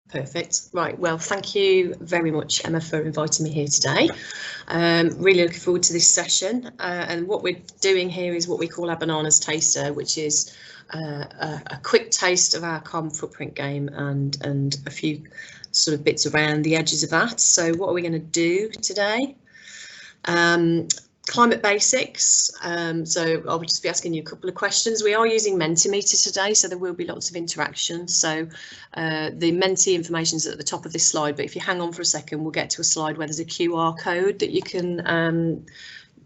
Perfect. Right, well, thank you very much, Emma, for inviting me here today. Really looking forward to this session. And what we're doing here is what we call our Bananas Taster, which is a quick taste of our carbon footprint game and a few sort of bits around the edges of that. So what are we going to do today? Climate basics. So I'll just be asking you a couple of questions. We are using Mentimeter today, so there will be lots of interaction. So the Menti information is at the top of this slide, but if you hang on for a second, we'll get to a slide where there's a QR code that you can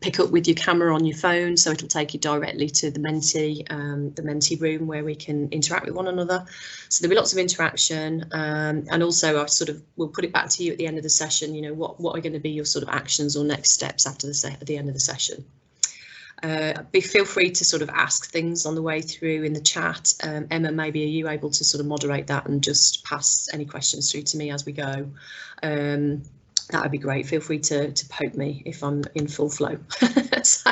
pick up with your camera on your phone, so it'll take you directly to the Menti room where we can interact with one another. So there'll be lots of interaction, and also we'll put it back to you at the end of the session. You know, what are going to be your sort of actions or next steps after at the end of the session. Feel free to sort of ask things on the way through in the chat. Emma, maybe are you able to sort of moderate that and just pass any questions through to me as we go? That would be great. Feel free to poke me if I'm in full flow. So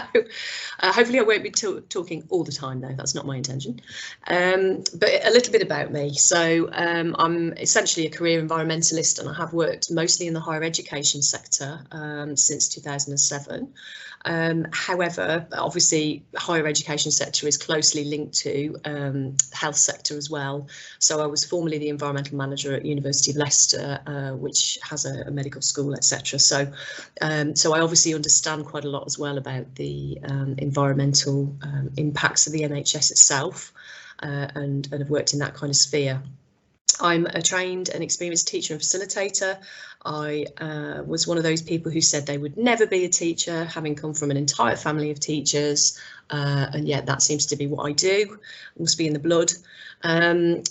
hopefully I won't be talking all the time though, that's not my intention. But a little bit about me. So I'm essentially a career environmentalist, and I have worked mostly in the higher education sector since 2007. However, obviously higher education sector is closely linked to the health sector as well. So I was formerly the environmental manager at University of Leicester, which has a medical school, etc. So I obviously understand quite a lot as well about the environmental impacts of the NHS itself, and have worked in that kind of sphere. I'm a trained and experienced teacher and facilitator. I was one of those people who said they would never be a teacher, having come from an entire family of teachers, and yet that seems to be what I do. It must be in the blood. And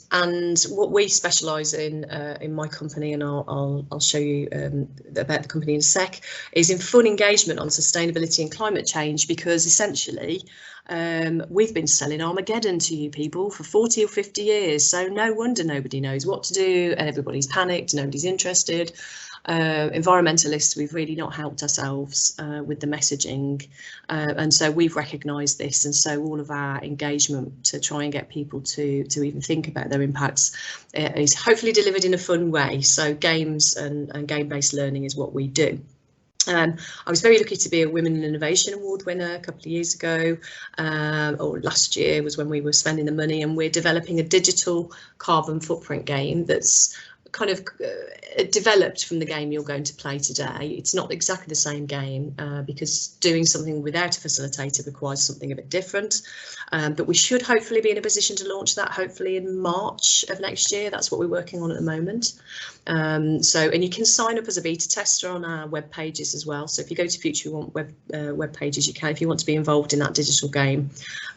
what we specialise in my company, and I'll show you about the company in a sec, is in fun engagement on sustainability and climate change, because essentially we've been selling Armageddon to you people for 40 or 50 years, so no wonder nobody knows what to do and everybody's panicked, nobody's interested. Environmentalists, we've really not helped ourselves with the messaging, and so we've recognised this, and so all of our engagement to try and get people to even think about their impacts is hopefully delivered in a fun way. So games and game-based learning is what we do. I was very lucky to be a Women in Innovation Award winner a couple of years ago, or last year was when we were spending the money, and we're developing a digital carbon footprint game that's kind of developed from the game you're going to play today. It's not exactly the same game because doing something without a facilitator requires something a bit different, but we should hopefully be in a position to launch that hopefully in March of next year. That's what we're working on at the moment. And you can sign up as a beta tester on our web pages as well. So if you go to Future We Want web pages, you can, if you want to be involved in that digital game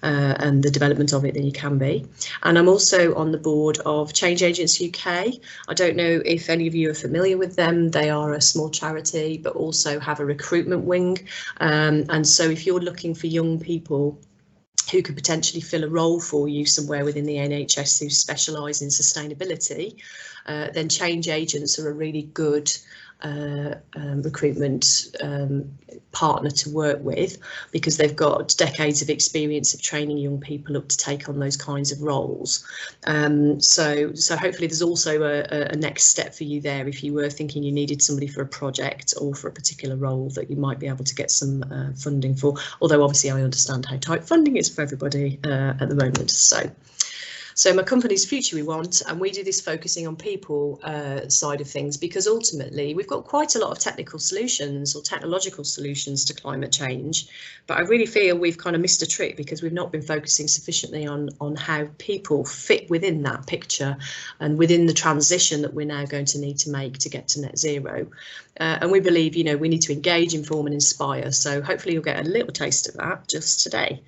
and the development of it, then you can be. And I'm also on the board of Change Agents UK. I don't know if any of you are familiar with them. They are a small charity, but also have a recruitment wing. And so if you're looking for young people who could potentially fill a role for you somewhere within the NHS who specialise in sustainability, then Change Agents are a really good recruitment partner to work with, because they've got decades of experience of training young people up to take on those kinds of roles. So hopefully there's also a next step for you there if you were thinking you needed somebody for a project or for a particular role that you might be able to get some funding for, although obviously I understand how tight funding is for everybody at the moment. So my company's Future We Want, and we do this focusing on people side of things, because ultimately we've got quite a lot of technical solutions or technological solutions to climate change, but I really feel we've kind of missed a trick because we've not been focusing sufficiently on how people fit within that picture and within the transition that we're now going to need to make to get to net zero. And we believe, you know, we need to engage, inform and inspire. So hopefully you'll get a little taste of that just today.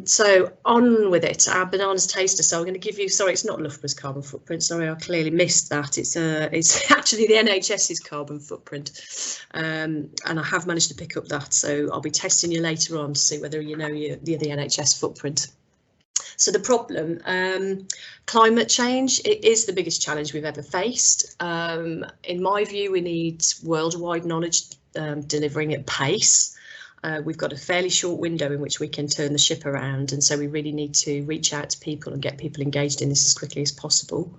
So on with it, our Bananas Taster. So I'm going to give you, sorry, it's not Loughborough's carbon footprint. Sorry, I clearly missed that. It's actually the NHS's carbon footprint, and I have managed to pick up that. So I'll be testing you later on to see whether you know the NHS footprint. So the problem, climate change, it is the biggest challenge we've ever faced. In my view, we need worldwide knowledge delivering at pace. We've got a fairly short window in which we can turn the ship around, and so we really need to reach out to people and get people engaged in this as quickly as possible.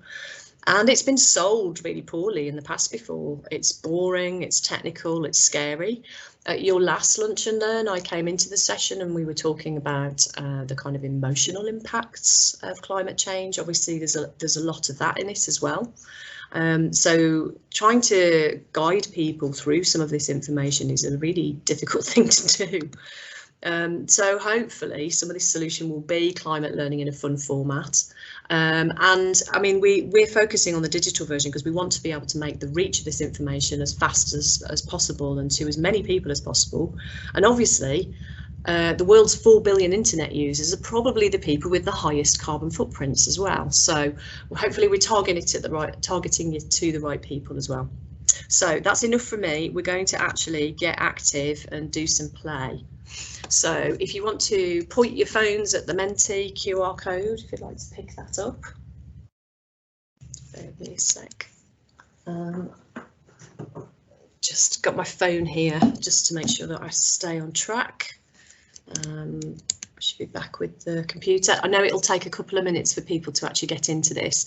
And it's been sold really poorly in the past before. It's boring, it's technical, it's scary. At your last Lunch and Learn, I came into the session and we were talking about the kind of emotional impacts of climate change. Obviously, there's a lot of that in it as well. So trying to guide people through some of this information is a really difficult thing to do. So hopefully some of this solution will be climate learning in a fun format. And I mean, we're focusing on the digital version because we want to be able to make the reach of this information as fast as possible and to as many people as possible. And obviously, the world's 4 billion internet users are probably the people with the highest carbon footprints as well. So hopefully we're targeting it to the right people as well. So that's enough for me. We're going to actually get active and do some play. So if you want to point your phones at the Menti QR code, if you'd like to pick that up. Bear with me a sec. Just got my phone here just to make sure that I stay on track. I should be back with the computer. I know it'll take a couple of minutes for people to actually get into this.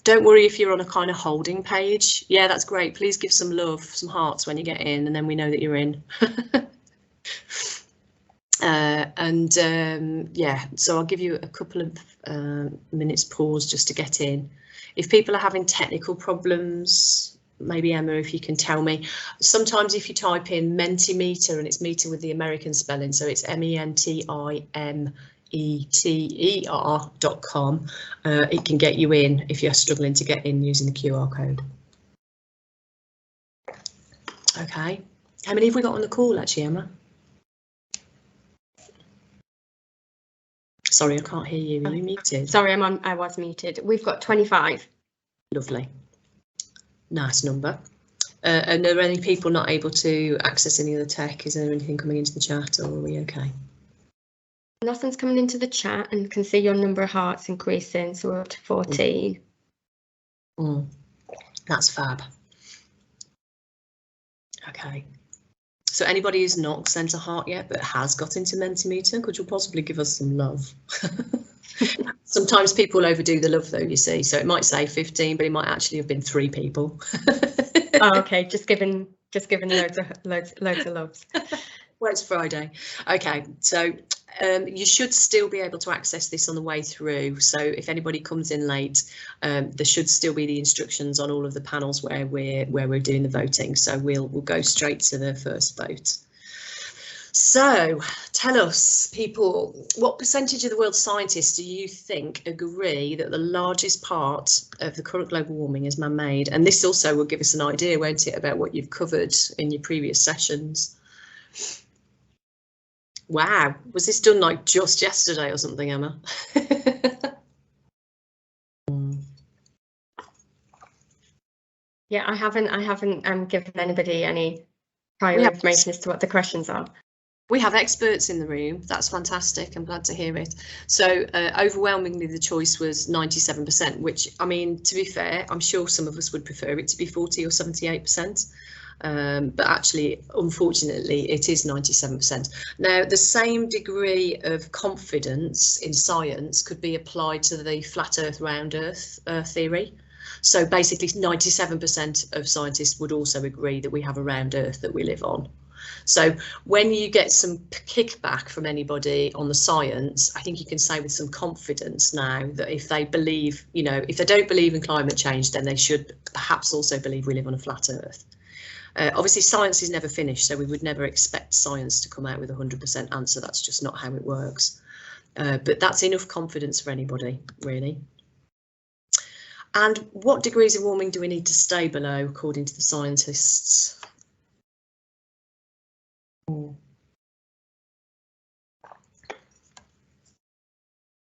Don't worry if you're on a kind of holding page. Yeah, that's great. Please give some love, some hearts when you get in, and then we know that you're in. Yeah, so I'll give you a couple of minutes pause just to get in. If people are having technical problems, maybe Emma, if you can tell me. Sometimes if you type in Mentimeter, and it's meter with the American spelling, so it's MENTIMETER.com, it can get you in if you're struggling to get in using the QR code. Okay, how many have we got on the call actually, Emma? Sorry, I can't hear you. Are you muted? Sorry, I was muted. We've got 25. Lovely. Nice number. And are there any people not able to access any of the tech? Is there anything coming into the chat, or are we okay? Nothing's coming into the chat, and can see your number of hearts increasing, so we're up to 14. That's fab. Okay. So anybody who's not sent a heart yet but has got into Mentimeter, could you possibly give us some love? Sometimes people overdo the love though, you see, so it might say 15, but it might actually have been 3 people. Oh, okay, just giving loads of loves. Well, it's Friday. Okay, so you should still be able to access this on the way through. So if anybody comes in late, there should still be the instructions on all of the panels where we're doing the voting. So we'll go straight to the first vote. So tell us, people, what percentage of the world's scientists do you think agree that the largest part of the current global warming is man-made? And this also will give us an idea, won't it, about what you've covered in your previous sessions. Wow, was this done like just yesterday or something, Emma? Yeah, I haven't given anybody any prior information as to what the questions are. We have experts in the room. That's fantastic. I'm glad to hear it. So overwhelmingly, the choice was 97%, which, I mean, to be fair, I'm sure some of us would prefer it to be 40 or 78%. But actually, unfortunately, it is 97%. Now, the same degree of confidence in science could be applied to the flat Earth, round Earth theory. So basically, 97% of scientists would also agree that we have a round Earth that we live on. So when you get some kickback from anybody on the science, I think you can say with some confidence now that if they believe, you know, if they don't believe in climate change, then they should perhaps also believe we live on a flat Earth. Obviously, science is never finished, so we would never expect science to come out with a 100% answer. That's just not how it works. But that's enough confidence for anybody, really. And what degrees of warming do we need to stay below, according to the scientists?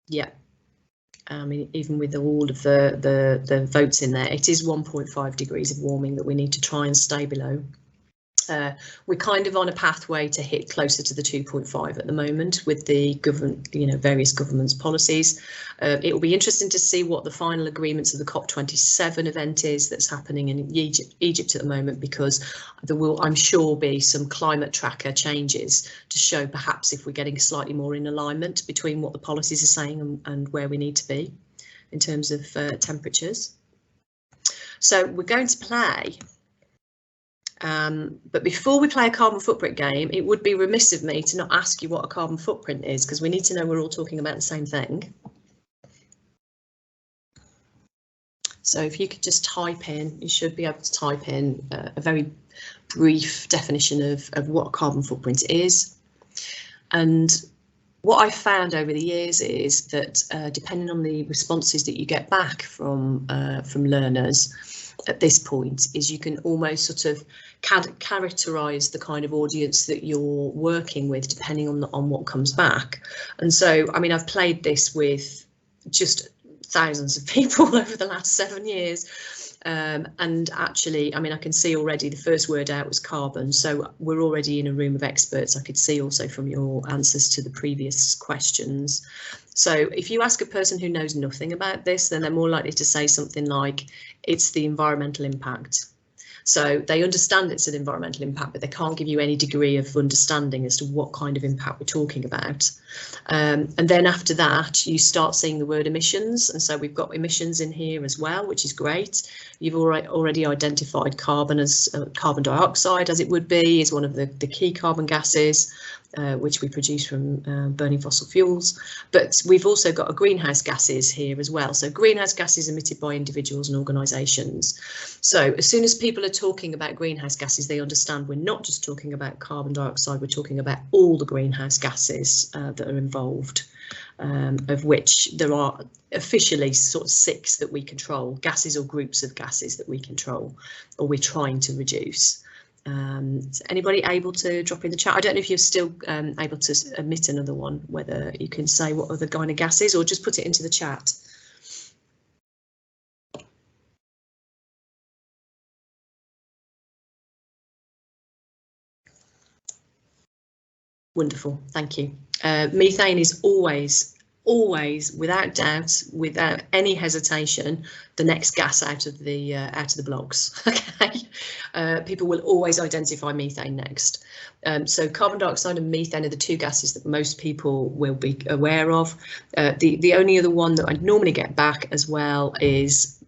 Yeah. I mean, even with all of the votes in there, it is 1.5 degrees of warming that we need to try and stay below. We're kind of on a pathway to hit closer to the 2.5 at the moment with the government, you know, various governments' policies. It will be interesting to see what the final agreements of the COP27 event is that's happening in Egypt at the moment, because there will, I'm sure, be some climate tracker changes to show perhaps if we're getting slightly more in alignment between what the policies are saying and where we need to be in terms of temperatures. So we're going to play. But before we play a carbon footprint game, it would be remiss of me to not ask you what a carbon footprint is, because we need to know we're all talking about the same thing. So if you could just type in, you should be able to type in a very brief definition of what a carbon footprint is. And what I've found over the years is that depending on the responses that you get back from learners at this point, is you can almost sort of characterize the kind of audience that you're working with depending on what comes back. And so, I mean, I've played this with just thousands of people over the last 7 years. And actually, I mean, I can see already the first word out was carbon. So we're already in a room of experts. I could see also from your answers to the previous questions. So if you ask a person who knows nothing about this, then they're more likely to say something like it's the environmental impact. So they understand it's an environmental impact, but they can't give you any degree of understanding as to what kind of impact we're talking about. And then after that, you start seeing the word emissions. And so we've got emissions in here as well, which is great. You've already identified carbon as carbon dioxide, as it would be, is one of the key carbon gases, which we produce from burning fossil fuels. But we've also got greenhouse gases here as well. So greenhouse gases emitted by individuals and organisations. So as soon as people are talking about greenhouse gases, they understand we're not just talking about carbon dioxide, we're talking about all the greenhouse gases that are involved, of which there are officially sort of 6 that we control, gases or groups of gases that we control or we're trying to reduce. Is anybody able to drop in the chat? I don't know if you're still able to admit another one, whether you can say what other kind of gases or just put it into the chat. Wonderful, thank you. Methane is always, without doubt, without any hesitation, the next gas out of the blocks. Okay, people will always identify methane next. So carbon dioxide and methane are the 2 gases that most people will be aware of. The only other one that I normally get back as well is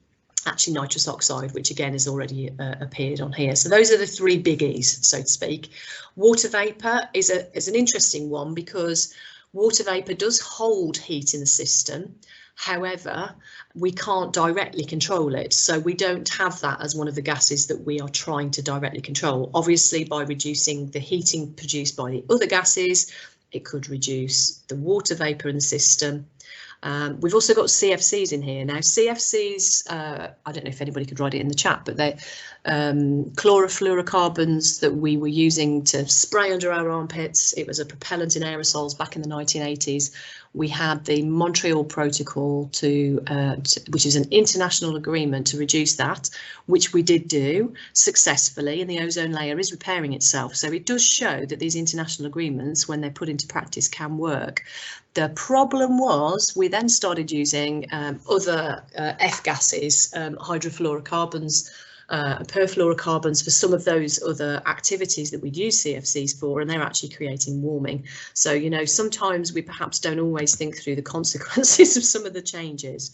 actually nitrous oxide, which again has already appeared on here. So those are the 3 biggies, so to speak. Water vapour is an interesting one because water vapour does hold heat in the system. However, we can't directly control it. So we don't have that as one of the gases that we are trying to directly control. Obviously, by reducing the heating produced by the other gases, it could reduce the water vapour in the system. We've also got CFCs in here. Now, CFCs, I don't know if anybody could write it in the chat, but they're chlorofluorocarbons that we were using to spray under our armpits. It was a propellant in aerosols back in the 1980s. We had the Montreal Protocol which is an international agreement to reduce that, which we did do successfully, and the ozone layer is repairing itself. So it does show that these international agreements, when they're put into practice, can work. The problem was we then started using other F gases, hydrofluorocarbons, perfluorocarbons for some of those other activities that we'd use CFCs for, and they're actually creating warming. So, you know, sometimes we perhaps don't always think through the consequences of some of the changes.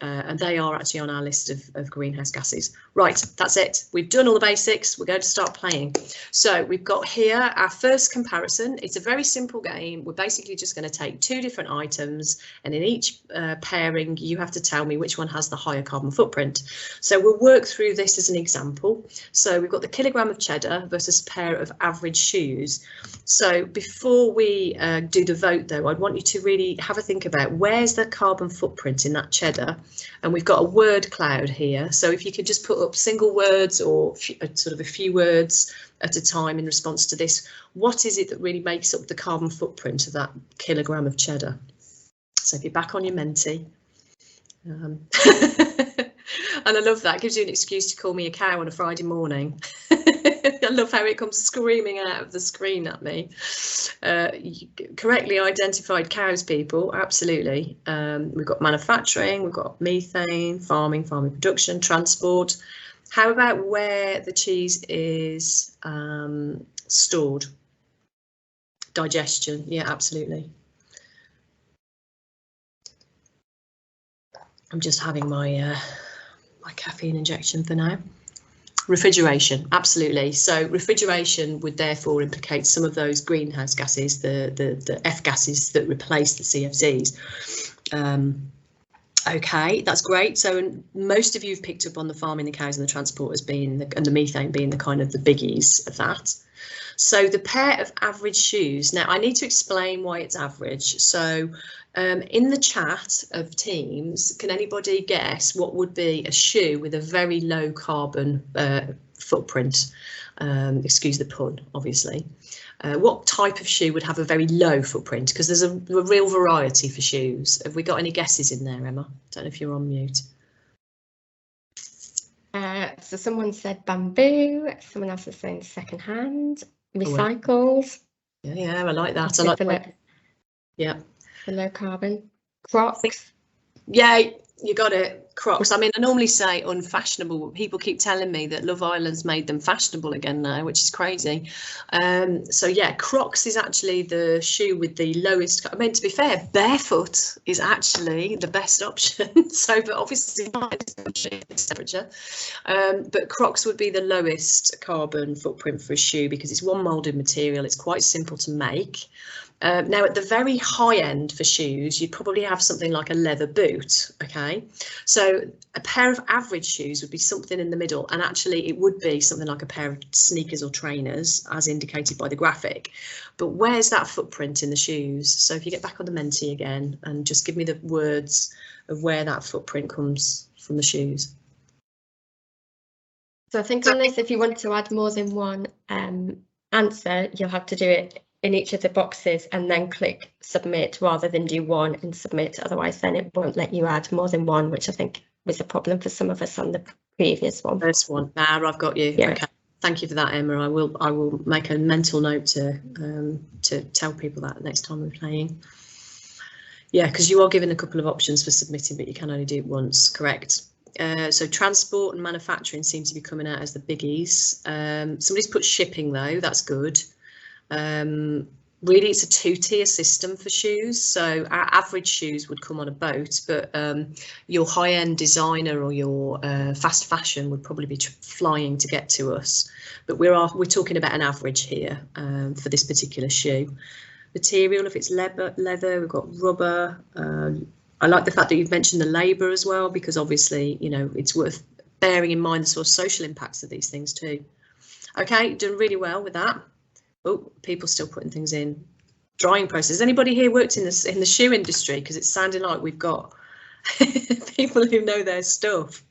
And they are actually on our list of greenhouse gases. Right, that's it. We've done all the basics. We're going to start playing. So we've got here our first comparison. It's a very simple game. We're basically just going to take 2 different items, and in each pairing, you have to tell me which one has the higher carbon footprint. So we'll work through this as an example. So we've got the kilogram of cheddar versus a pair of average shoes. So before we do the vote, though, I'd want you to really have a think about where's the carbon footprint in that cheddar. And we've got a word cloud here. So if you could just put up single words or sort of a few words at a time in response to this, what is it that really makes up the carbon footprint of that kilogram of cheddar? So if you're back on your Menti. And I love that, it gives you an excuse to call me a cow on a Friday morning. I love how it comes screaming out of the screen at me. Correctly identified cows, people, absolutely. We've got manufacturing, we've got methane, farming production, transport. How about where the cheese is stored? Digestion, yeah, absolutely. I'm just having my my caffeine injection for now. Refrigeration, absolutely. So refrigeration would therefore implicate some of those greenhouse gases, the F gases that replace the CFCs. Okay, that's great. So most of you have picked up on the farming, the cows and the transport as being and the methane being the kind of the biggies of that. So the pair of average shoes. Now I need to explain why it's average. So in the chat of Teams, can anybody guess what would be a shoe with a very low carbon footprint? Excuse the pun, obviously. What type of shoe would have a very low footprint? Because there's a real variety for shoes. Have we got any guesses in there, Emma? Don't know if you're on mute. So someone said bamboo, someone else is saying secondhand, recycled. Yeah, I like that. I like that. Yeah. The low carbon. Crocs. Yeah, you got it. Crocs. I mean, I normally say unfashionable, but people keep telling me that Love Island's made them fashionable again now, which is crazy. So yeah, Crocs is actually the shoe with the lowest. I mean, to be fair, barefoot is actually the best option. So, but obviously it's temperature. But Crocs would be the lowest carbon footprint for a shoe because it's one molded material. It's quite simple to make. Now, at the very high end for shoes, you'd probably have something like a leather boot. OK, so a pair of average shoes would be something in the middle. And actually, it would be something like a pair of sneakers or trainers, as indicated by the graphic. But where's that footprint in the shoes? So if you get back on the Menti again and just give me the words of where that footprint comes from the shoes. So I think on this, if you want to add more than one answer, you'll have to do it in each of the boxes and then click submit rather than do one and submit. Otherwise, then it won't let you add more than one, which I think was a problem for some of us on the previous one. First one. I've got you. Yeah. Okay. Thank you for that, Emma. I will make a mental note to tell people that next time we're playing. Yeah, because you are given a couple of options for submitting, but you can only do it once. Correct. So transport and manufacturing seem to be coming out as the biggies. Somebody's put shipping though. That's good. Really, it's a two-tier system for shoes. So our average shoes would come on a boat, but your high-end designer or your fast fashion would probably be flying to get to us. But we're talking about an average here for this particular shoe. Material, if it's leather, we've got rubber. I like the fact that you've mentioned the labour as well, because obviously, you know, it's worth bearing in mind the sort of social impacts of these things too. Okay, done really well with that. Oh, people still putting things in. Drying process. Has anybody here worked in the shoe industry? Because it's sounding like we've got people who know their stuff.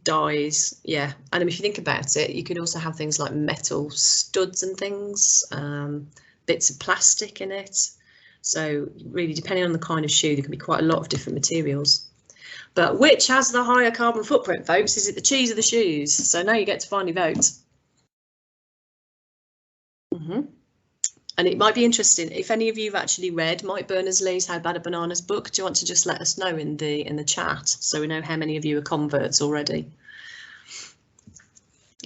Dyes, yeah. And if you think about it, you could also have things like metal studs and things, bits of plastic in it. So really, depending on the kind of shoe, there can be quite a lot of different materials. But which has the higher carbon footprint, folks? Is it the cheese or the shoes? So now you get to finally vote. And it might be interesting if any of you have actually read Mike Berners-Lee's How Bad Are Bananas book. Do you want to just let us know in the chat so we know how many of you are converts already?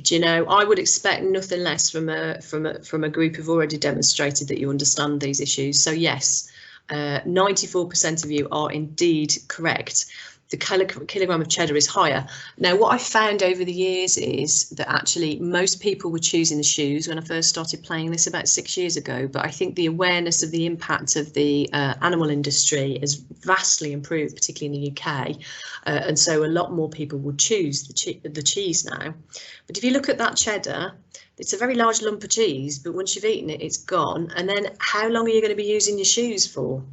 Do you know, I would expect nothing less from a group who've already demonstrated that you understand these issues. So yes, 94% of you are indeed correct. The kilogram of cheddar is higher. Now, what I found over the years is that actually most people were choosing the shoes when I first started playing this about 6 years ago. But I think the awareness of the impact of the animal industry has vastly improved, particularly in the UK. And so a lot more people would choose the cheese now. But if you look at that cheddar, it's a very large lump of cheese, but once you've eaten it, it's gone. And then how long are you going to be using your shoes for?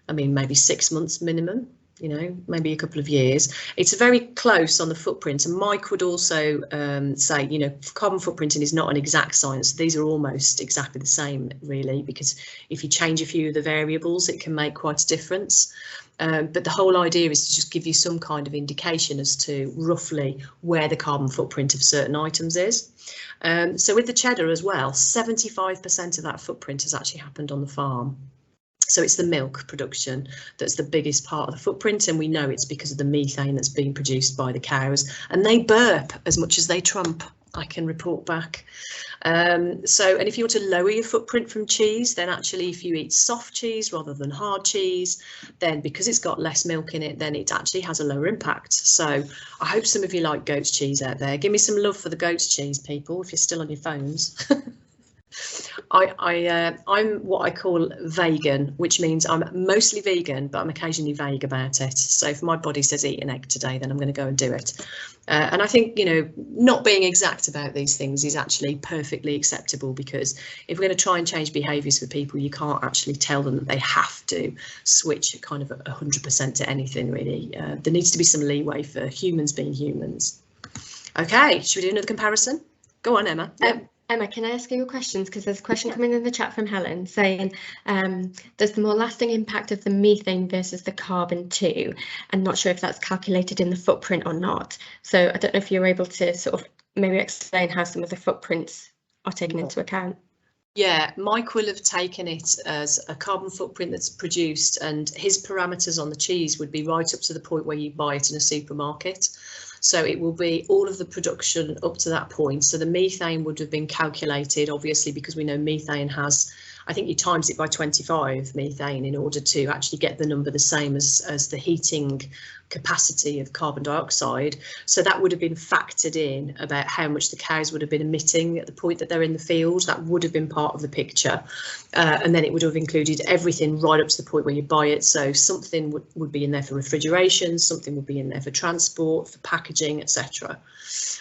I mean, maybe 6 months minimum. You know, maybe a couple of years. It's very close on the footprint. And Mike would also say, you know, carbon footprinting is not an exact science. These are almost exactly the same, really, because if you change a few of the variables, it can make quite a difference. But the whole idea is to just give you some kind of indication as to roughly where the carbon footprint of certain items is. So with the cheddar as well, 75% of that footprint has actually happened on the farm. So it's the milk production that's the biggest part of the footprint, and we know it's because of the methane that's being produced by the cows, and they burp as much as they trump. I can report back. So, and if you want to lower your footprint from cheese, then actually if you eat soft cheese rather than hard cheese, then because it's got less milk in it, then it actually has a lower impact. So I hope some of you like goat's cheese out there. Give me some love for the goat's cheese, people, if you're still on your phones. I'm what I call vegan, which means I'm mostly vegan, but I'm occasionally vague about it. So if my body says eat an egg today, then I'm going to go and do it. And I think, you know, not being exact about these things is actually perfectly acceptable, because if we're going to try and change behaviours for people, you can't actually tell them that they have to switch kind of 100% to anything, really. There needs to be some leeway for humans being humans. OK, should we do another comparison? Go on, Emma. Yep. Emma, can I ask you a question? Because there's a question coming in the chat from Helen saying, does the more lasting impact of the methane versus the carbon too? I'm not sure if that's calculated in the footprint or not. So I don't know if you're able to sort of maybe explain how some of the footprints are taken into account. Yeah, Mike will have taken it as a carbon footprint that's produced, and his parameters on the cheese would be right up to the point where you buy it in a supermarket. So it will be all of the production up to that point. So the methane would have been calculated, obviously, because we know methane has, I think you times it by 25 methane in order to actually get the number the same as the heating capacity of carbon dioxide. So that would have been factored in about how much the cows would have been emitting at the point that they're in the field. That would have been part of the picture. And then it would have included everything right up to the point where you buy it. So something would be in there for refrigeration, something would be in there for transport, for packaging, etc.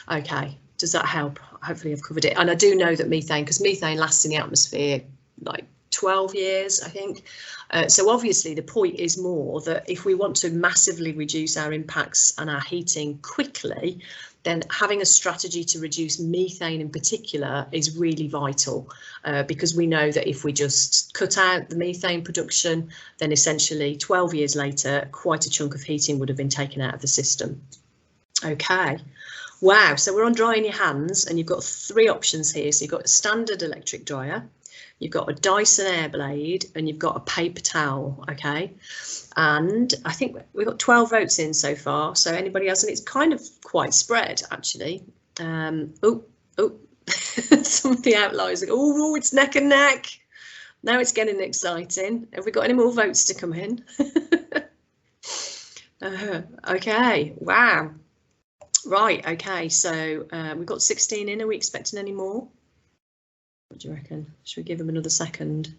OK, does that help? Hopefully I've covered it. And I do know that methane, because methane lasts in the atmosphere like 12 years, I think. So obviously the point is more that if we want to massively reduce our impacts and our heating quickly, then having a strategy to reduce methane in particular is really vital, because we know that if we just cut out the methane production, then essentially 12 years later, quite a chunk of heating would have been taken out of the system. OK. Wow, so we're on drying your hands, and you've got 3 options here. So you've got a standard electric dryer, you've got a Dyson Airblade, and you've got a paper towel. OK, and I think we've got 12 votes in so far. So anybody else? And it's kind of quite spread, actually. Oh, some of the outliers. Oh, it's neck and neck. Now it's getting exciting. Have we got any more votes to come in? OK, wow. Right, OK, so we've got 16 in. Are we expecting any more? What do you reckon? Should we give them another second?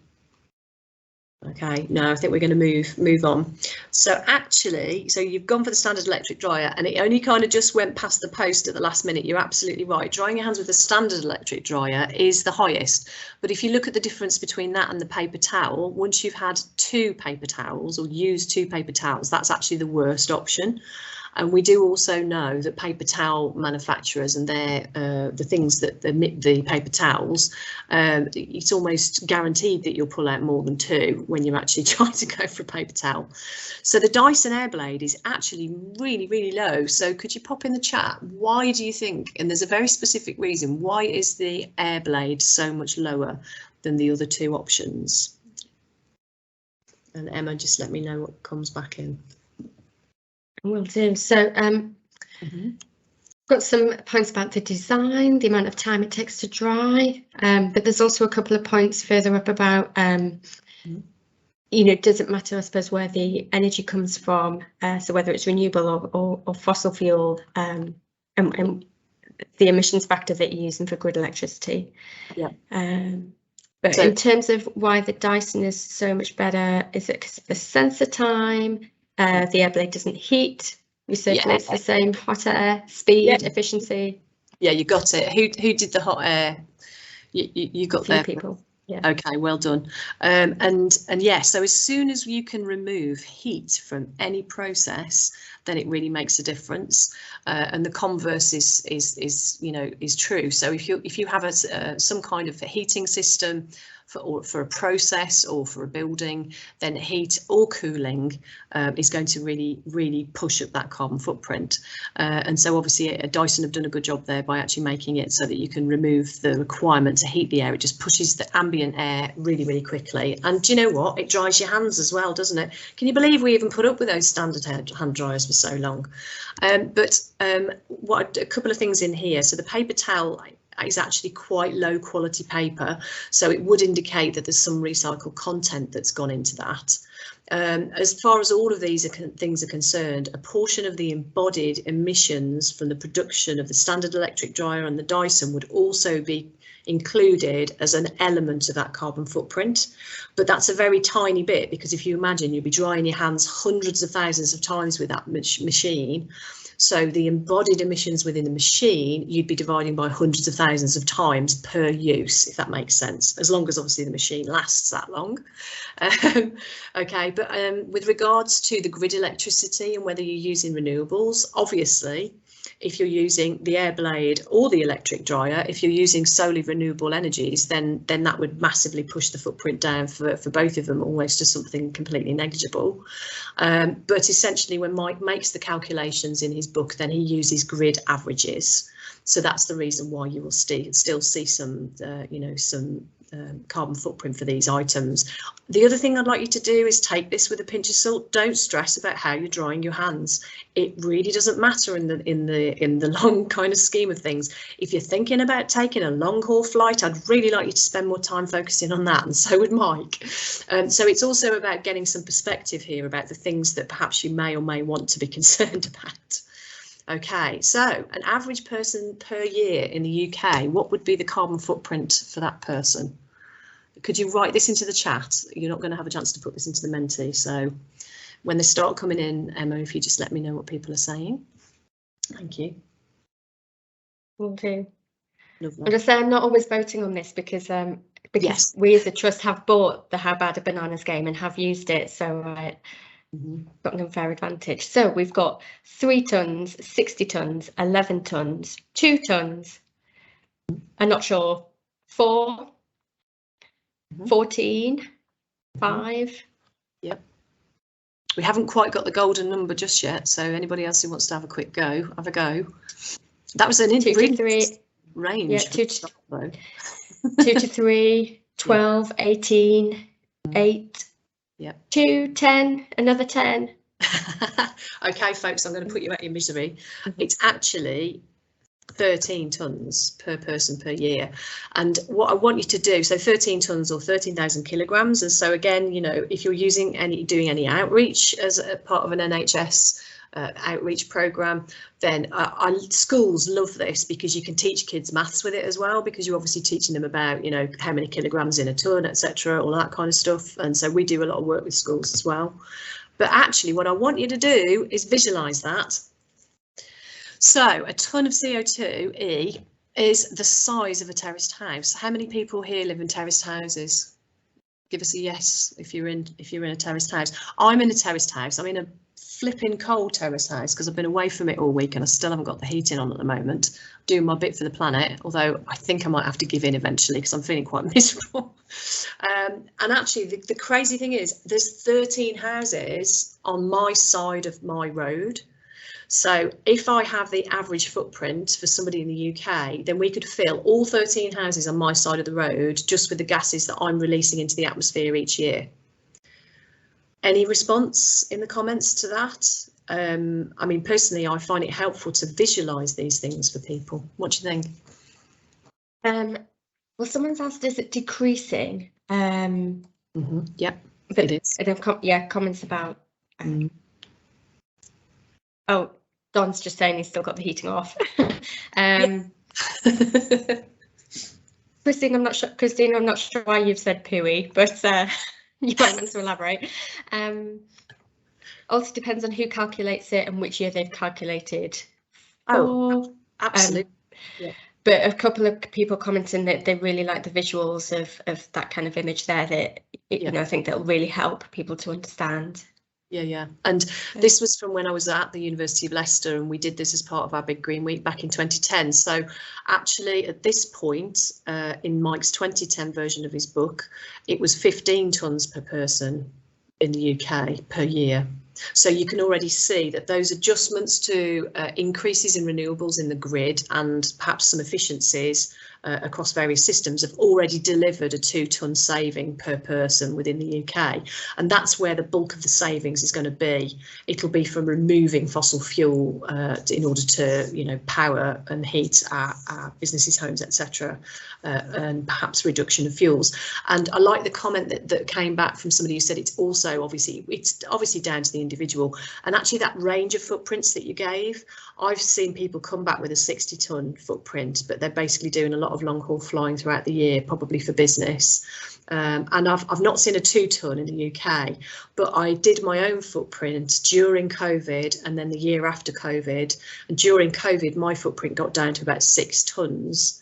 OK, no, I think we're going to move on. So actually, so you've gone for the standard electric dryer, and it only kind of just went past the post at the last minute. You're absolutely right. Drying your hands with the standard electric dryer is the highest. But if you look at the difference between that and the paper towel, once you've had 2 paper towels or used 2 paper towels, that's actually the worst option. And we do also know that paper towel manufacturers and the things that emit the paper towels, it's almost guaranteed that you'll pull out more than 2 when you're actually trying to go for a paper towel. So the Dyson Airblade is actually really, really low. So could you pop in the chat, why do you think, and there's a very specific reason, why is the Airblade so much lower than the other 2 options? And Emma, just let me know what comes back in. Will do. So got some points about the design, the amount of time it takes to dry, but there's also a couple of points further up about, you know, does it matter, I suppose, where the energy comes from, so whether it's renewable or fossil fuel, and the emissions factor that you're using for grid electricity. Yeah. But so, in terms of why the Dyson is so much better, is it because of the sensor time? The Airblade doesn't heat, recirculates the same hot air, speed, efficiency. Yeah, you got it. Who did the hot air? You got there. People. Yeah. OK, well done. And yeah, so as soon as you can remove heat from any process, then it really makes a difference. And the converse is you know, is true. So if you have some kind of heating system for a process or for a building, then heat or cooling is going to really push up that carbon footprint. And so obviously Dyson have done a good job there by actually making it so that you can remove the requirement to heat the air. It just pushes the ambient air really quickly. And do you know what? It dries your hands as well, doesn't it? Can you believe we even put up with those standard hand dryers for so long? What a couple of things in here. So the paper towel is actually quite low quality paper, so it would indicate that there's some recycled content that's gone into that. As far as all of these things are concerned, a portion of the embodied emissions from the production of the standard electric dryer and the Dyson would also be included as an element of that carbon footprint. But that's a very tiny bit, because if you imagine you'll be drying your hands hundreds of thousands of times with that machine. So the embodied emissions within the machine, you'd be dividing by hundreds of thousands of times per use, if that makes sense, as long as obviously the machine lasts that long. OK, but with regards to the grid electricity and whether you're using renewables, obviously, if you're using the air blade or the electric dryer, if you're using solely renewable energies, then that would massively push the footprint down for both of them, almost to something completely negligible. But essentially, when Mike makes the calculations in his book, then he uses grid averages. So that's the reason why you will still see some, carbon footprint for these items. The other thing I'd like you to do is take this with a pinch of salt. Don't stress about how you're drying your hands. It really doesn't matter in the long kind of scheme of things. If you're thinking about taking a long haul flight, I'd really like you to spend more time focusing on that, and so would Mike. So it's also about getting some perspective here about the things that perhaps you may or may want to be concerned about. OK, so an average person per year in the UK, what would be the carbon footprint for that person? Could you write this into the chat? You're not going to have a chance to put this into the Menti. So when they start coming in, Emma, if you just let me know what people are saying. Thank you. Will do. Lovely. I'm just saying I'm not always voting on this because yes, we as a trust have bought the How Bad Are Bananas game and have used it, so got an unfair advantage. So we've got 3 tons, 60 tons, 11 tons, 2 tons. I'm not sure. 4. 14, 5. Yep. We haven't quite got the golden number just yet, so anybody else who wants to have a quick go, have a go. That was an 2 to 3 range. Yeah, 2 to 3, 12, 18, 8. Yep. 2, 10, another 10. OK, folks, I'm going to put you out of your misery. It's actually 13 tons per person per year, and what I want you to do, so 13 tons or 13,000 kilograms. And so again, if you're doing any outreach as a part of an NHS outreach program, then schools love this, because you can teach kids maths with it as well, because you're obviously teaching them about how many kilograms in a ton, etc., all that kind of stuff. And so we do a lot of work with schools as well. But actually what I want you to do is visualize that. So a ton of CO2 is the size of a terraced house. How many people here live in terraced houses? Give us a yes if you're in a terraced house. I'm in a terraced house. I'm in a flipping cold terraced house because I've been away from it all week and I still haven't got the heating on at the moment. I'm doing my bit for the planet, although I think I might have to give in eventually because I'm feeling quite miserable. And actually the crazy thing is there's 13 houses on my side of my road. So if I have the average footprint for somebody in the UK, then we could fill all 13 houses on my side of the road just with the gases that I'm releasing into the atmosphere each year. Any response in the comments to that? I mean, personally, I find it helpful to visualise these things for people. What do you think? Well, someone's asked, is it decreasing? Yep, but it is. Comments about. Oh, Don's just saying he's still got the heating off. Christine, I'm not sure why you've said pooey, but you might want to elaborate. Also depends on who calculates it and which year they've calculated. Oh, absolutely. But a couple of people commenting that they really like the visuals of that kind of image there, that I think that'll really help people to understand. Yeah. And this was from when I was at the University of Leicester, and we did this as part of our Big Green Week back in 2010. So actually at this point, in Mike's 2010 version of his book, it was 15 tonnes per person in the UK per year. So you can already see that those adjustments to increases in renewables in the grid and perhaps some efficiencies across various systems have already delivered a 2-tonne saving per person within the UK. And that's where the bulk of the savings is going to be. It'll be from removing fossil fuel in order to, you know, power and heat our businesses, homes, etc. And perhaps reduction of fuels. And I like the comment that came back from somebody who said it's obviously down to the individual. And actually that range of footprints that you gave, I've seen people come back with a 60-tonne footprint, but they're basically doing a lot of long haul flying throughout the year, probably for business. And I've not seen a 2-tonne in the UK, but I did my own footprint during COVID and then the year after COVID. And during COVID, my footprint got down to about 6 tonnes.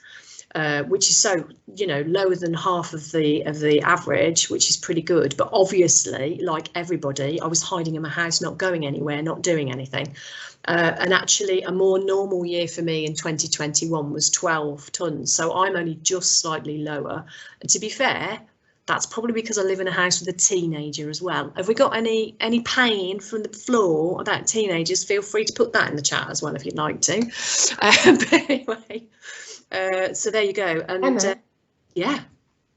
Which is so, you know, lower than half of the average, which is pretty good. But obviously, like everybody, I was hiding in my house, not going anywhere, not doing anything. And actually, a more normal year for me in 2021 was 12 tonnes. So I'm only just slightly lower. And to be fair, that's probably because I live in a house with a teenager as well. Have we got any pain from the floor about teenagers? Feel free to put that in the chat as well if you'd like to. But anyway. So there you go. And Emma, yeah.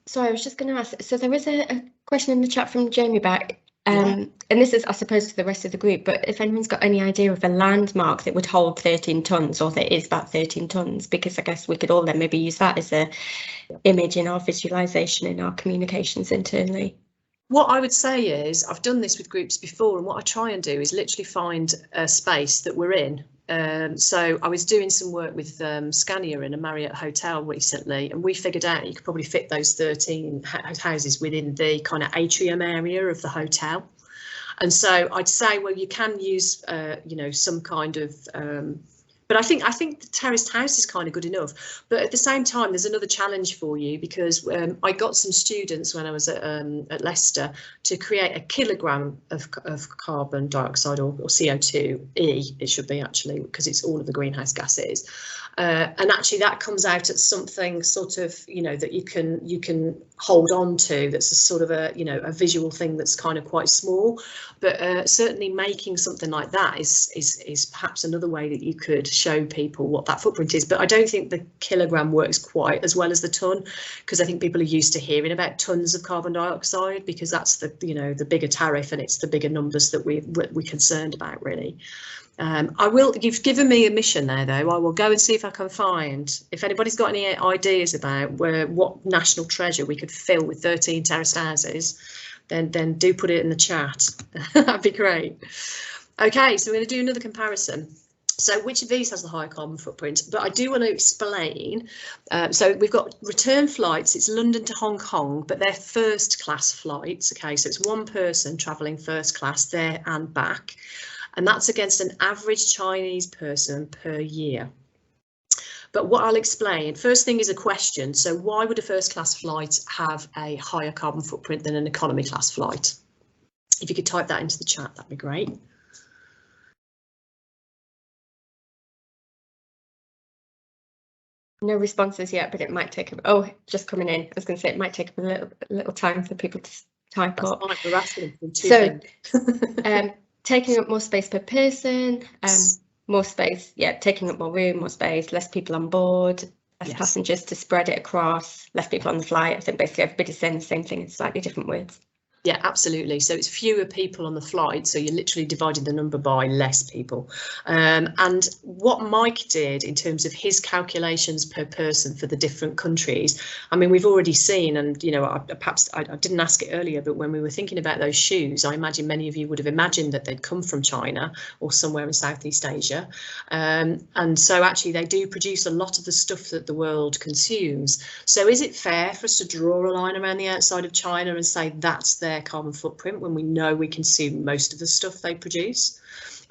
Sorry, I was just going to ask. So there was a question in the chat from Jamie back, and this is, I suppose, to the rest of the group. But if anyone's got any idea of a landmark that would hold 13 tonnes, or that is about 13 tonnes, because I guess we could all then maybe use that as a image in our visualisation in our communications internally. What I would say is I've done this with groups before, and what I try and do is literally find a space that we're in. So I was doing some work with Scania in a Marriott hotel recently, and we figured out you could probably fit those 13 houses within the kind of atrium area of the hotel. And so I'd say, well, you can use, you know, some kind of but I think the terraced house is kind of good enough. But at the same time, there's another challenge for you, because I got some students when I was at Leicester to create a kilogram of carbon dioxide, or CO2e, it should be actually, because it's all of the greenhouse gases. And actually that comes out at something sort of, you know, that you can hold on to, that's a sort of a, you know, a visual thing that's kind of quite small. But certainly making something like that is perhaps another way that you could show people what that footprint is. But I don't think the kilogram works quite as well as the tonne, because I think people are used to hearing about tonnes of carbon dioxide, because that's the, you know, the bigger tariff, and it's the bigger numbers that we're concerned about, really. You've given me a mission there, though. I will go and see if I can find, if anybody's got any ideas about what national treasure we could fill with 13 terraced houses, then do put it in the chat. That'd be great. Okay, so we're going to do another comparison. So which of these has the higher carbon footprint? But I do want to explain. So we've got return flights. It's London to Hong Kong, but they're first class flights. OK, so it's one person travelling first class there and back. And that's against an average Chinese person per year. But what I'll explain, first thing is a question. So why would a first class flight have a higher carbon footprint than an economy class flight? If you could type that into the chat, that'd be great. No responses yet, but it might take just coming in. I was going to say it might take a little time for people to type up. So taking up more space per person, more space, taking up more room, more space, less people on board, less passengers to spread it across, less people on the flight. I think basically everybody's saying the same thing in slightly different words. Yeah, absolutely. So it's fewer people on the flight. So you're literally dividing the number by less people. And what Mike did in terms of his calculations per person for the different countries, I mean, we've already seen, and, you know, perhaps I didn't ask it earlier, but when we were thinking about those shoes, I imagine many of you would have imagined that they'd come from China or somewhere in Southeast Asia. And so actually they do produce a lot of the stuff that the world consumes. So is it fair for us to draw a line around the outside of China and say that's their carbon footprint when we know we consume most of the stuff they produce?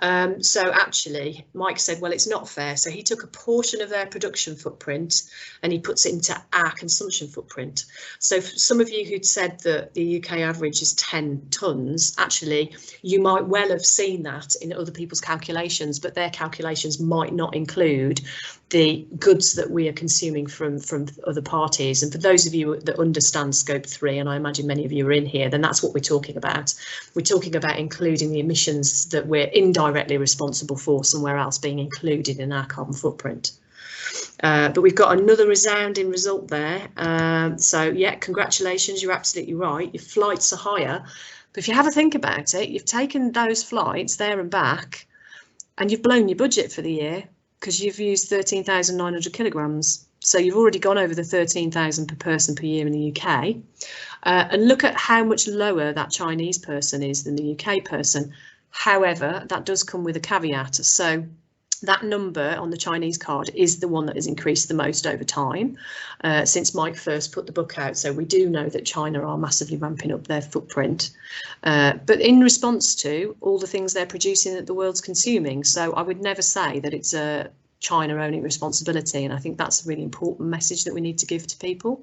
So actually, Mike said, well, it's not fair. So he took a portion of their production footprint and he puts it into our consumption footprint. So for some of you who'd said that the UK average is 10 tonnes, actually, you might well have seen that in other people's calculations, but their calculations might not include the goods that we are consuming from other parties. And for those of you that understand Scope 3, and I imagine many of you are in here, then that's what we're talking about. We're talking about including the emissions that we're indirectly responsible for somewhere else being included in our carbon footprint. But we've got another resounding result there. So yeah, congratulations, you're absolutely right. Your flights are higher. But if you have a think about it, you've taken those flights there and back and you've blown your budget for the year, because you've used 13,900 kilograms. So you've already gone over the 13,000 per person per year in the UK. And look at how much lower that Chinese person is than the UK person. However, that does come with a caveat. So that number on the Chinese card is the one that has increased the most over time since Mike first put the book out. So we do know that China are massively ramping up their footprint, but in response to all the things they're producing that the world's consuming. So I would never say that it's a China owning responsibility. And I think that's a really important message that we need to give to people.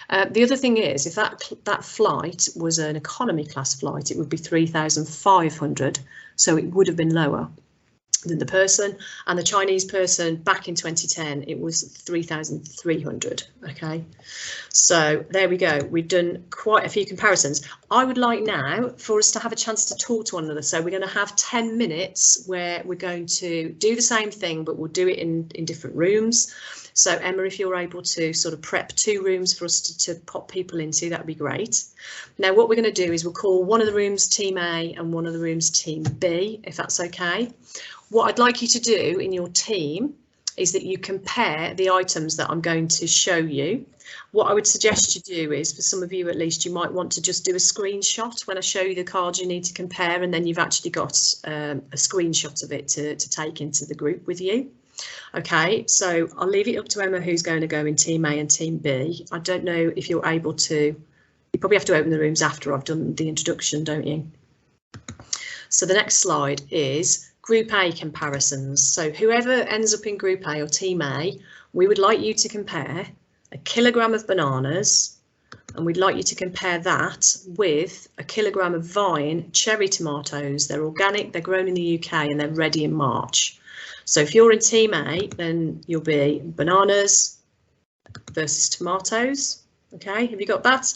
The other thing is, if that flight was an economy class flight, it would be 3,500. So it would have been lower than the person, and the Chinese person back in 2010 it was 3,300. Okay, so there we go, we've done quite a few comparisons. I would like now for us to have a chance to talk to one another, so we're going to have 10 minutes where we're going to do the same thing, but we'll do it in different rooms. So Emma, if you're able to sort of prep 2 rooms for us to pop people into, that would be great. Now what we're going to do is we'll call one of the rooms Team A and one of the rooms Team B, if that's okay. What I'd like you to do in your team is that you compare the items that I'm going to show you. What I would suggest you do is, for some of you at least, you might want to just do a screenshot when I show you the cards you need to compare, and then you've actually got a screenshot of it to take into the group with you. Okay, so I'll leave it up to Emma who's going to go in Team A and Team B. I don't know if you're able to, you probably have to open the rooms after I've done the introduction, don't you? So the next slide is Group A comparisons. So whoever ends up in Group A or Team A, we would like you to compare a kilogram of bananas, and we'd like you to compare that with a kilogram of vine cherry tomatoes. They're organic, they're grown in the UK, and they're ready in March. So if you're in Team A, then you'll be bananas versus tomatoes. Okay, have you got that?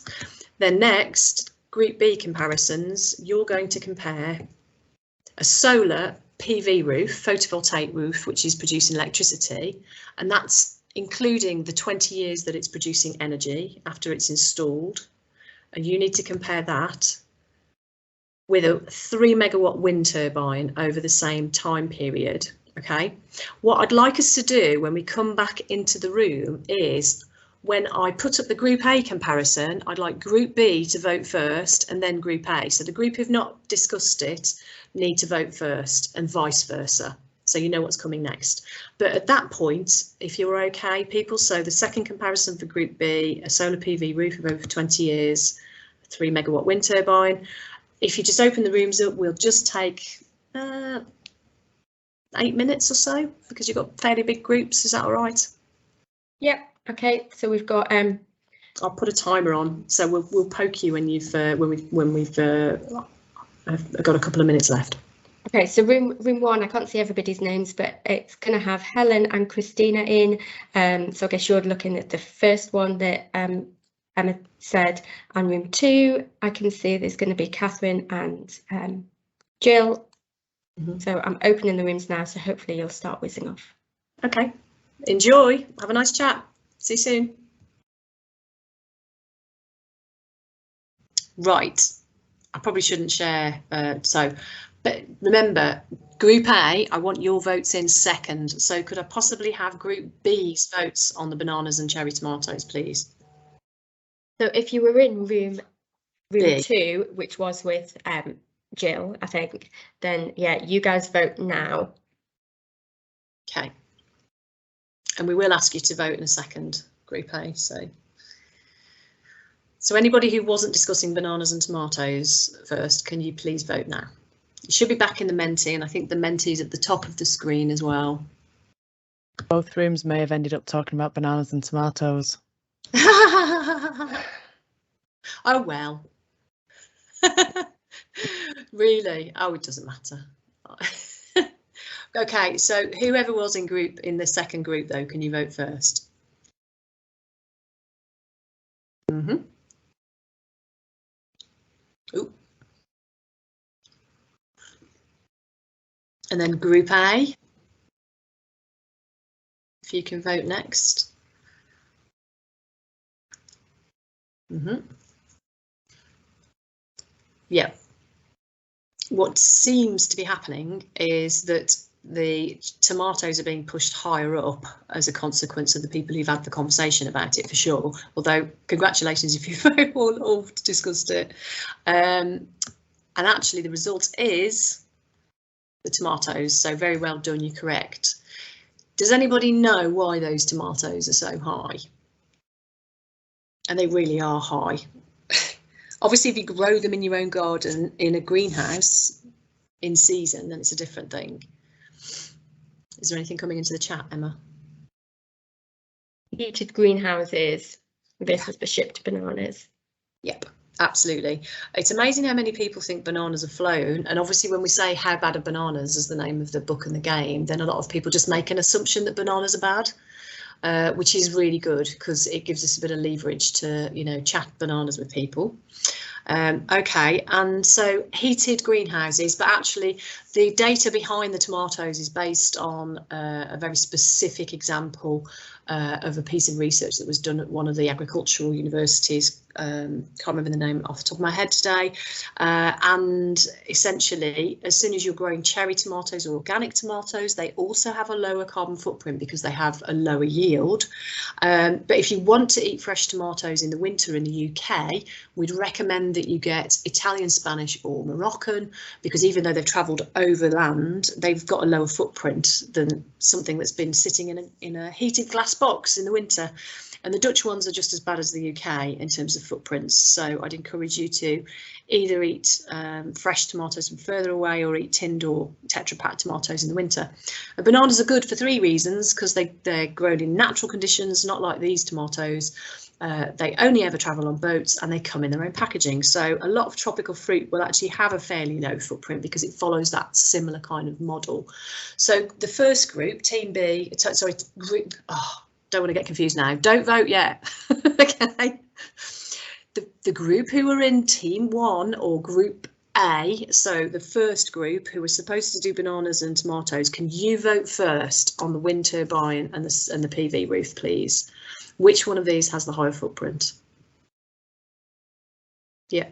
Then next, Group B comparisons, you're going to compare a solar PV roof, photovoltaic roof, which is producing electricity, and that's including the 20 years that it's producing energy after it's installed. And you need to compare that with a 3 megawatt wind turbine over the same time period. Okay, what I'd like us to do when we come back into the room is, when I put up the Group A comparison, I'd like Group B to vote first and then Group A. So the group who've not discussed it need to vote first, and vice versa. So you know what's coming next. But at that point, if you're okay, people, so the second comparison for Group B, a solar PV roof of over 20 years, a 3 megawatt wind turbine. If you just open the rooms up, we'll just take 8 minutes or so, because you've got fairly big groups. Is that all right? Yep. Okay, so we've got I'll put a timer on, so we'll poke you when you've when we've got a couple of minutes left. Okay, so room 1, I can't see everybody's names, but it's going to have Helen and Christina in. So I guess you're looking at the first one that Emma said. And room 2, I can see there's going to be Catherine and Jill. Mm-hmm. So I'm opening the rooms now, so hopefully you'll start whizzing off. Okay, enjoy. Have a nice chat. See you soon. Right, I probably shouldn't share, but remember, Group A, I want your votes in second. So could I possibly have Group B's votes on the bananas and cherry tomatoes, please? So if you were in room 2, which was with Jill, I think, then yeah, you guys vote now. Okay. And we will ask you to vote in a second, Group A. So anybody who wasn't discussing bananas and tomatoes first, can you please vote now? It should be back in the Menti, and I think the Menti is at the top of the screen as well. Both rooms may have ended up talking about bananas and tomatoes. Oh, well. Really? Oh, it doesn't matter. Okay, so whoever was in the second group, though, can you vote first? Ooh. And then group A, if you can vote next. Yeah. What seems to be happening is that the tomatoes are being pushed higher up as a consequence of the people who've had the conversation about it, for sure. Although, congratulations if you've all discussed it. And actually, the result is the tomatoes. So very well done, you're correct. Does anybody know why those tomatoes are so high? And they really are high. Obviously, if you grow them in your own garden in a greenhouse in season, then it's a different thing. Is there anything coming into the chat, Emma? Heated greenhouses. This is for shipped bananas. Yep, absolutely. It's amazing how many people think bananas are flown. And obviously, when we say how bad are bananas as the name of the book and the game, then a lot of people just make an assumption that bananas are bad, which is really good because it gives us a bit of leverage to, you know, chat bananas with people. OK, and so heated greenhouses, but actually the data behind the tomatoes is based on a very specific example of a piece of research that was done at one of the agricultural universities. Can't remember the name off the top of my head today. And essentially, as soon as you're growing cherry tomatoes or organic tomatoes, they also have a lower carbon footprint because they have a lower yield. But if you want to eat fresh tomatoes in the winter in the UK, we'd recommend that you get Italian, Spanish or Moroccan, because even though they've travelled overland, they've got a lower footprint than something that's been sitting in a heated glass box in the winter. And the Dutch ones are just as bad as the UK in terms of footprints. So I'd encourage you to either eat fresh tomatoes from further away or eat tinned or Tetra Pak tomatoes in the winter. And bananas are good for three reasons, because they're grown in natural conditions, not like these tomatoes. They only ever travel on boats and they come in their own packaging. So a lot of tropical fruit will actually have a fairly low footprint because it follows that similar kind of model. So the first group, Team B, sorry, group, don't want to get confused now. Don't vote yet. OK. The group who are in Team 1 or Group A, so the first group who were supposed to do bananas and tomatoes, can you vote first on the wind turbine and the PV roof, please? Which one of these has the higher footprint? Yeah.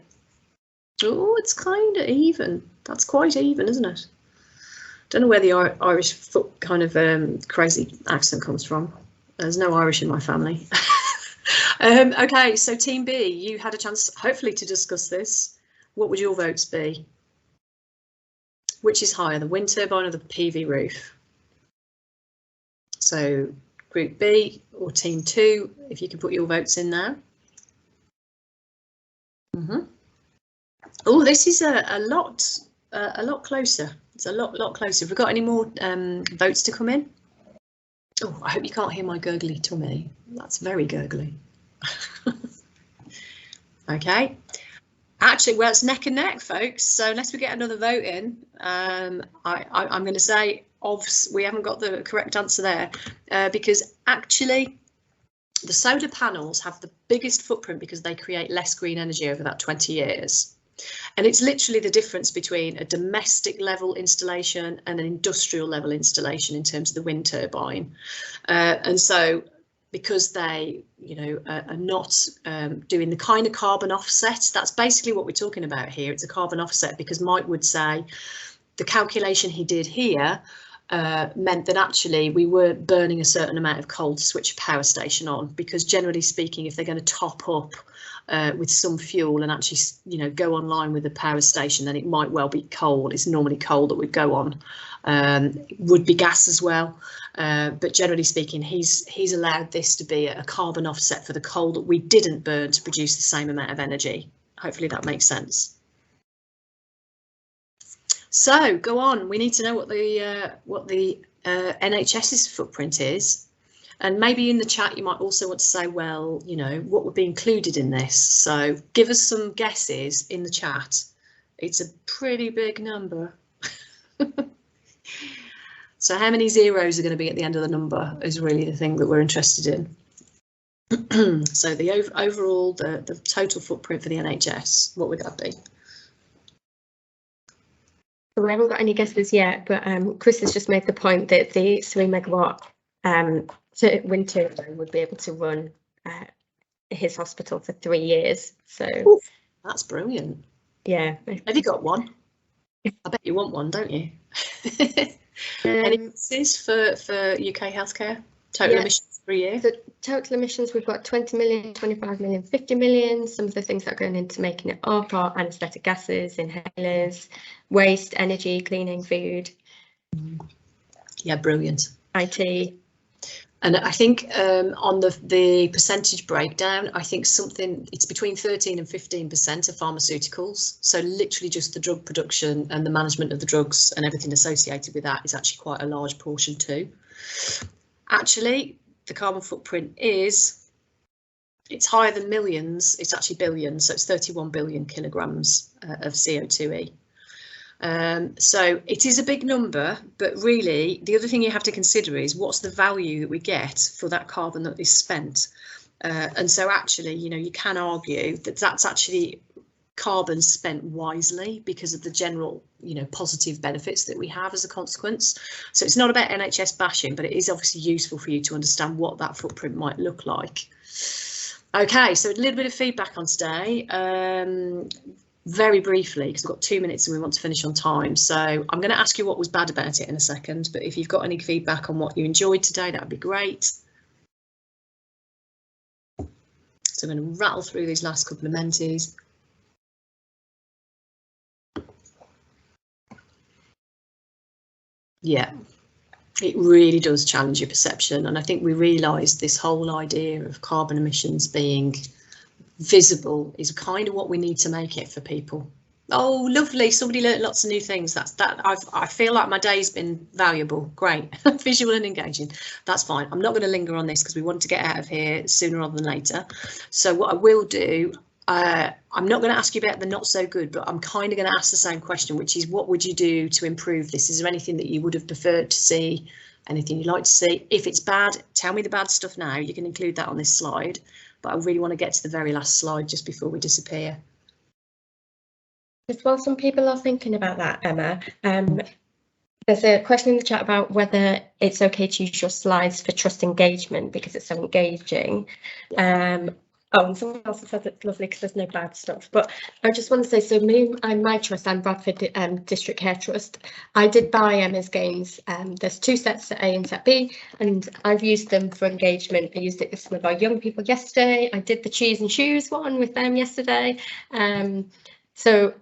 Oh, it's kind of even. That's quite even, isn't it? Don't know where the Irish kind of crazy accent comes from. There's no Irish in my family. OK, so Team B, you had a chance, hopefully, to discuss this. What would your votes be? Which is higher, the wind turbine or the PV roof? So Group B or Team 2, if you can put your votes in now. Oh, this is a lot closer. It's a lot closer. Have we got any more votes to come in? Oh, I hope you can't hear my gurgly tummy. That's very gurgly. OK. Actually, well, it's neck and neck, folks. So unless we get another vote in, I'm going to say we haven't got the correct answer there, because actually the solar panels have the biggest footprint because they create less green energy over that 20 years. And it's literally the difference between a domestic level installation and an industrial level installation in terms of the wind turbine. And so because they, are not doing the kind of carbon offset, that's basically what we're talking about here. It's a carbon offset because Mike would say the calculation he did here meant that actually we were burning a certain amount of coal to switch a power station on, because generally speaking, if they're going to top up with some fuel and actually, go online with the power station, then it might well be coal. It's normally coal that would go on. Would be gas as well. But generally speaking, he's allowed this to be a carbon offset for the coal that we didn't burn to produce the same amount of energy. Hopefully that makes sense. So go on. We need to know what the NHS's footprint is, and maybe in the chat you might also want to say, well, you know, what would be included in this. So give us some guesses in the chat. It's a pretty big number. So how many zeros are going to be at the end of the number is really the thing that we're interested in. So the overall, the total footprint for the NHS, what would that be? We haven't got any guesses yet, but Chris has just made the point that the 3 megawatt wind turbine would be able to run his hospital for 3 years. So ooh, that's brilliant. Yeah. Have you got one? I bet you want one, don't you? Any guesses for UK healthcare? Total emissions per year? So total emissions, we've got 20 million, 25 million, 50 million. Some of the things that are going into making it up are anaesthetic gases, inhalers, waste, energy, cleaning, food. Yeah, brilliant. IT. And I think on the percentage breakdown, I think it's between 13 and 15% of pharmaceuticals. So literally just the drug production and the management of the drugs and everything associated with that is actually quite a large portion too. Actually, the carbon footprint it's higher than millions, it's actually billions, so it's 31 billion kilograms of CO2e. So it is a big number, but really the other thing you have to consider is what's the value that we get for that carbon that is spent. And so actually, you know, you can argue that that's actually carbon spent wisely because of the general, you know, positive benefits that we have as a consequence. So it's not about NHS bashing, but it is obviously useful for you to understand what that footprint might look like. OK, so a little bit of feedback on today. Very briefly, because we've got 2 minutes and we want to finish on time. So I'm going to ask you what was bad about it in a second, but if you've got any feedback on what you enjoyed today, that would be great. So I'm going to rattle through these last couple of mentees. Yeah, it really does challenge your perception. And I think we realised this whole idea of carbon emissions being visible is kind of what we need to make it for people. Oh, lovely. Somebody learned lots of new things. I feel like my day's been valuable. Great. Visual and engaging. That's fine. I'm not going to linger on this because we want to get out of here sooner rather than later. So what I will do, I'm not going to ask you about the not so good, but I'm kind of going to ask the same question, which is what would you do to improve this? Is there anything that you would have preferred to see? Anything you'd like to see? If it's bad, tell me the bad stuff now. You can include that on this slide. But I really want to get to the very last slide just before we disappear. Just while some people are thinking about that, Emma, there's a question in the chat about whether it's OK to use your slides for trust engagement because it's so engaging. Oh, and someone else says it's lovely because there's no bad stuff. But I just want to say, so my trust, I'm Bradford District Care Trust. I did buy Emma's games. There's 2 sets, set A and set B, and I've used them for engagement. I used it with some of our young people yesterday. I did the cheese and shoes one with them yesterday. So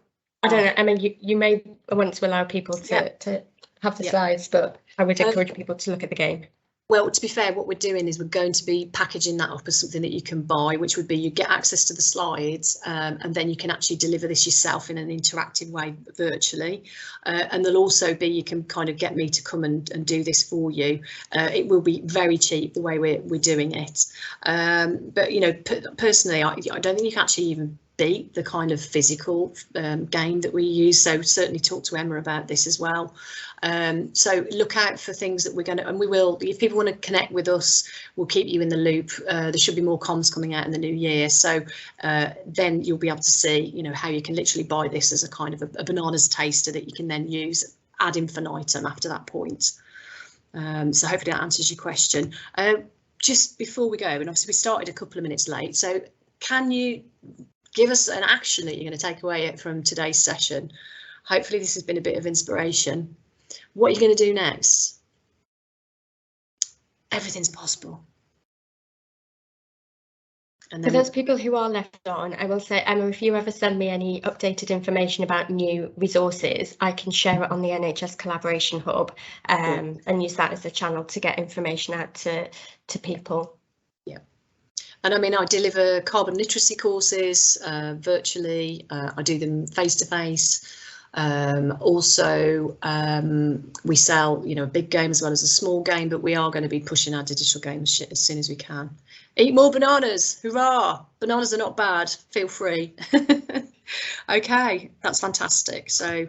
I don't know, Emma, you may want to allow people to have the slides, but I would encourage people to look at the game. Well, to be fair, what we're doing is we're going to be packaging that up as something that you can buy, which would be you get access to the slides and then you can actually deliver this yourself in an interactive way virtually. And there'll also be, you can kind of get me to come and do this for you. It will be very cheap the way we're doing it. But, you know, personally, I don't think you can actually even beat the kind of physical game that we use. So certainly talk to Emma about this as well. So look out for things that we're going to, and we will, if people want to connect with us, we'll keep you in the loop. There should be more comms coming out in the new year. So then you'll be able to see, you know, how you can literally buy this as a kind of a bananas taster that you can then use ad infinitum after that point. So hopefully that answers your question. Just before we go, and obviously we started a couple of minutes late, so can you give us an action that you're going to take away from today's session? Hopefully this has been a bit of inspiration. What are you going to do next? Everything's possible. And then for those people who are left on, I will say, Emma, if you ever send me any updated information about new resources, I can share it on the NHS Collaboration Hub and use that as a channel to get information out to people. Yeah. And I mean, I deliver carbon literacy courses virtually. I do them face to face. Also, we sell, you know, a big game as well as a small game, but we are going to be pushing our digital games as soon as we can. Eat more bananas, hurrah! Bananas are not bad, feel free. Okay, that's fantastic. So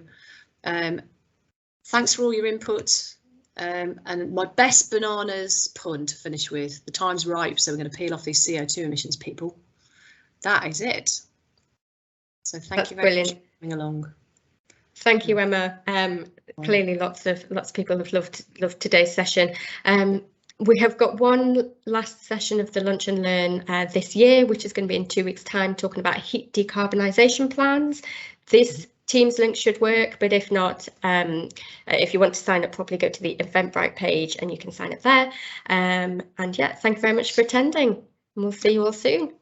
thanks for all your input. And my best bananas pun to finish with: the time's ripe, so we're going to peel off these CO2 emissions, people. That is it. So thank you very much for coming along. Thank you, Emma. Clearly, lots of people have loved today's session. We have got one last session of the Lunch and Learn this year, which is going to be in 2 weeks' time, talking about heat decarbonisation plans. This Teams link should work, but if not, if you want to sign up properly, go to the Eventbrite page and you can sign up there. And yeah, thank you very much for attending, and we'll see you all soon.